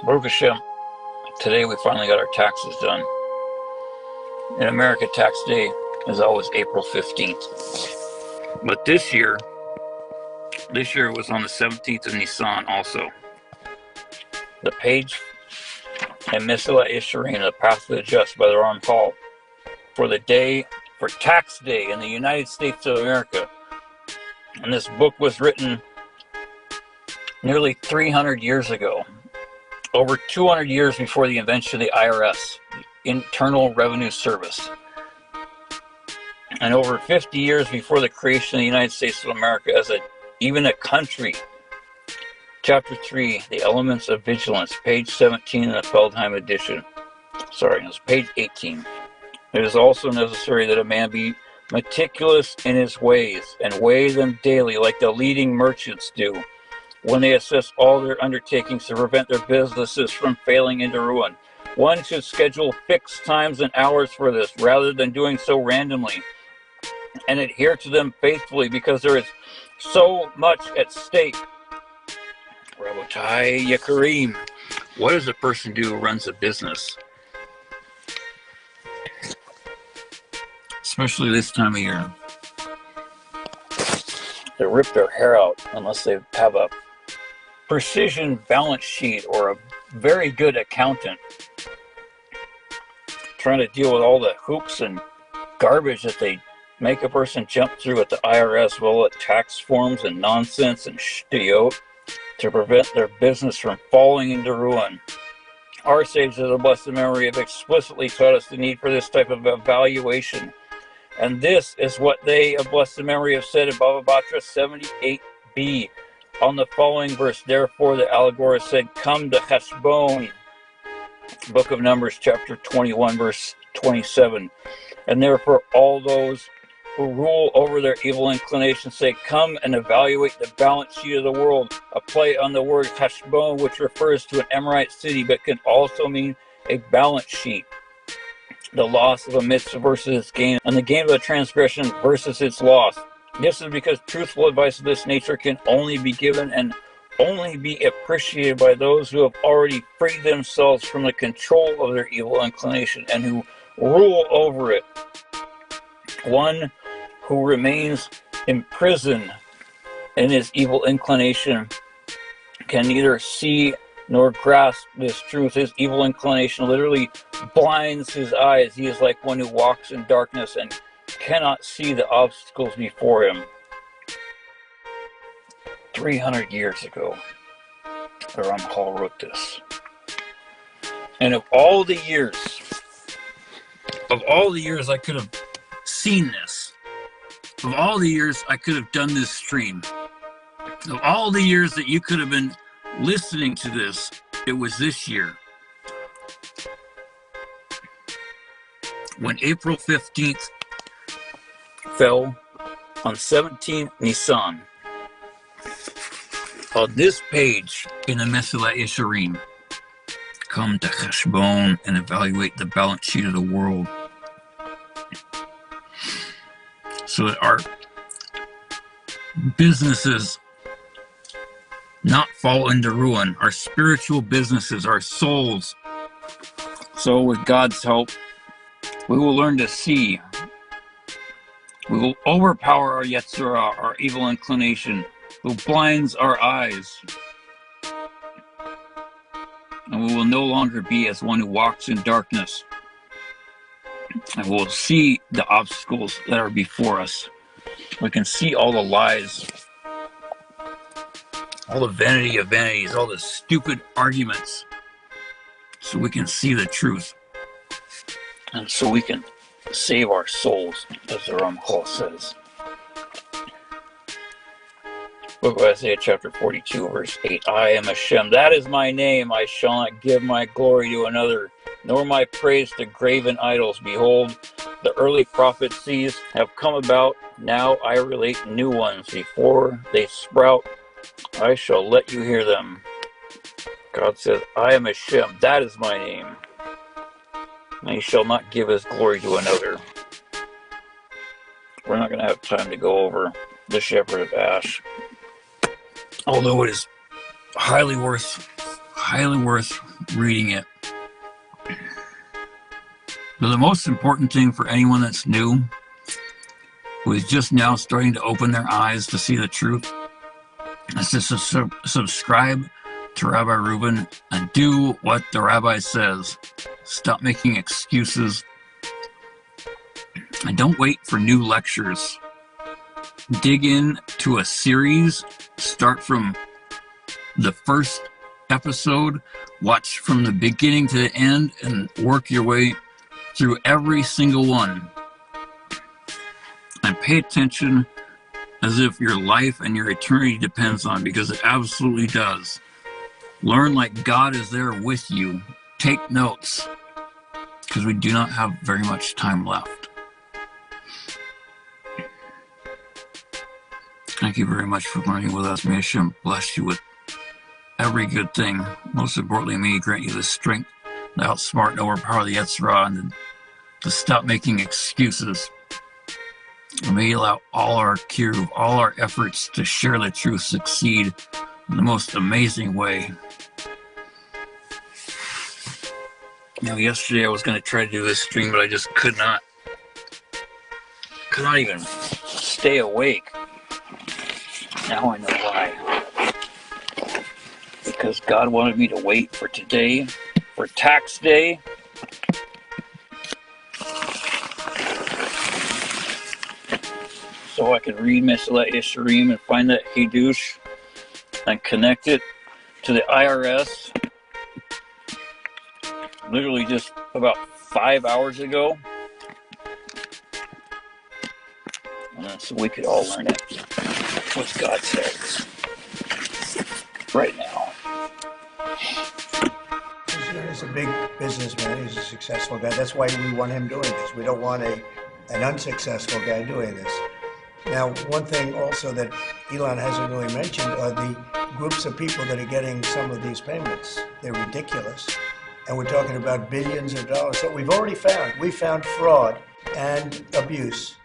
Baruch Hashem, today we finally got our taxes done. In America, tax day is always April 15th. But this year it was on the 17th of Nisan also. The page and Mesilat Yesharim, the Path of the Just by the Ron Paul, for tax day in the United States of America. And this book was written nearly 300 years ago. Over 200 years before the invention of the IRS, the Internal Revenue Service. And over 50 years before the creation of the United States of America as even a country. Chapter 3, The Elements of Vigilance, page 17 in the Feldheim edition. Sorry, it's page 18. It is also necessary that a man be meticulous in his ways, and weigh them daily like the leading merchants do, when they assess all their undertakings to prevent their businesses from failing into ruin. One should schedule fixed times and hours for this, rather than doing so randomly, and adhere to them faithfully, because there is so much at stake. Rabotai Yekarim, what does a person do who runs a business? Especially this time of year. They rip their hair out unless they have a precision balance sheet or a very good accountant, trying to deal with all the hoops and garbage that they make a person jump through at the IRS, well, at tax forms and nonsense and shtiot, to prevent their business from falling into ruin. Our sages of the blessed memory have explicitly taught us the need for this type of evaluation, and this is what they of blessed memory have said in Baba Batra 78b. On the following verse, therefore the allegorist said, come to Heshbon, Book of Numbers, chapter 21, verse 27. And therefore all those who rule over their evil inclinations say, come and evaluate the balance sheet of the world. A play on the word Heshbon, which refers to an Amorite city, but can also mean a balance sheet. The loss of a mitzvah versus its gain, and the gain of a transgression versus its loss. This is because truthful advice of this nature can only be given and only be appreciated by those who have already freed themselves from the control of their evil inclination and who rule over it. One who remains imprisoned in his evil inclination can neither see nor grasp this truth. His evil inclination literally blinds his eyes. He is like one who walks in darkness and cannot see the obstacles before him. 300 years ago, the Ramchal wrote this. And of all the years I could have seen this, of all the years I could have done this stream, of all the years that you could have been listening to this, it was this year. When April 15th fell on 17 Nisan, on this page in the Mesilat Yesharim, come to Heshbon and evaluate the balance sheet of the world, so that our businesses not fall into ruin, our spiritual businesses, our souls. So with God's help, we will learn to see. We will overpower our Yetzirah, our evil inclination, who blinds our eyes. And we will no longer be as one who walks in darkness. And we'll see the obstacles that are before us. We can see all the lies, all the vanity of vanities, all the stupid arguments, so we can see the truth. And so we can save our souls, as the Ramchal says. Book of Isaiah, chapter 42, verse 8. I am Hashem, that is my name. I shall not give my glory to another, nor my praise to graven idols. Behold, the early prophecies have come about. Now I relate new ones. Before they sprout, I shall let you hear them. God says, I am Hashem, that is my name. And he shall not give his glory to another. We're not going to have time to go over the Shepherd of Ash, although it is highly worth highly worth reading it. But the most important thing for anyone that's new, who is just now starting to open their eyes to see the truth, is to subscribe to Rabbi Reuben and do what the rabbi says. Stop making excuses and don't wait for new lectures. Dig into a series, start from the first episode, watch from the beginning to the end, and work your way through every single one. And pay attention as if your life and your eternity depends on it, because it absolutely does. Learn like God is there with you. Take notes, because we do not have very much time left. Thank you very much for learning with us. May Hashem bless you with every good thing. Most importantly, may He grant you the strength to outsmart and overpower the Yetzirah, and to stop making excuses. And may He allow all our kiruv, all our efforts to share the truth succeed in the most amazing way. Yesterday I was going to try to do this stream, but I just could not even stay awake. Now I know why. Because God wanted me to wait for today, for tax day. So I could read Mesilat Yesharim and find that Hidush and connect it to the IRS. Literally just about 5 hours ago. So we could all learn it. What God says right now. He's a big businessman. He's a successful guy. That's why we want him doing this. We don't want an unsuccessful guy doing this. Now, one thing also that Elon hasn't really mentioned are the groups of people that are getting some of these payments. They're ridiculous. And we're talking about billions of dollars. So we've already found fraud and abuse.